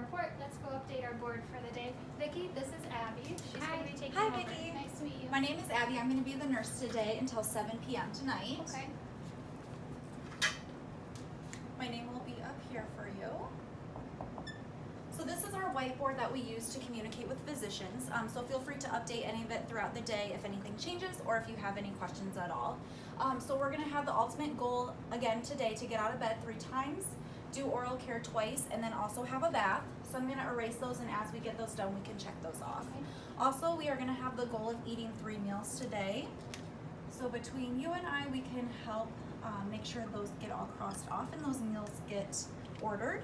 report. Let's go update our board for the day. Vicki, this is Abby. She's Hi. going to be taking Hi, over. Vicki. Nice to meet you. My name is Abby. I'm going to be the nurse today until 7 p.m. tonight. Okay. My name will be up here for you. So this is our whiteboard that we use to communicate with physicians. So feel free to update any of it throughout the day if anything changes or if you have any questions at all. So we're going to have the ultimate goal again today to get out of bed 3 times, do oral care twice, and then also have a bath. So I'm going to erase those, and as we get those done, we can check those off. Okay. Also, we are going to have the goal of eating 3 meals today. So between you and I, we can help make sure those get all crossed off and those meals get ordered.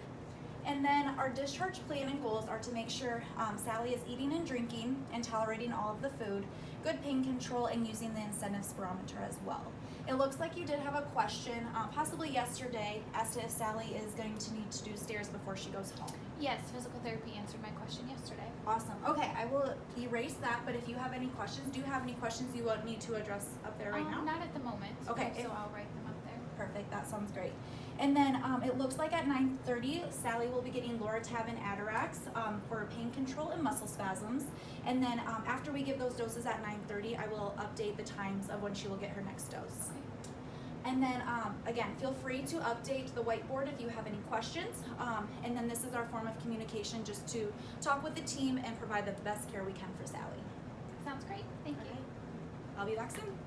And then our discharge plan and goals are to make sure Sally is eating and drinking and tolerating all of the food, good pain control, and using the incentive spirometer as well. It looks like you did have a question, possibly yesterday, as to if Sally is going to need to do stairs before she goes home. Yes, physical therapy answered my question yesterday. Awesome. Okay, I will erase that, but if you have any questions, do you have any questions you want me to address up there right now? Not at the moment. Okay. So I'll write them up there. Perfect, that sounds great. And then it looks like at 9:30, Sally will be getting Loratab and Atarax for pain control and muscle spasms. And then after we give those doses at 9:30, I will update the times of when she will get her next dose. Okay. And then again, feel free to update the whiteboard if you have any questions. And then this is our form of communication, just to talk with the team and provide the best care we can for Sally. Sounds great. Thank you. I'll be back soon.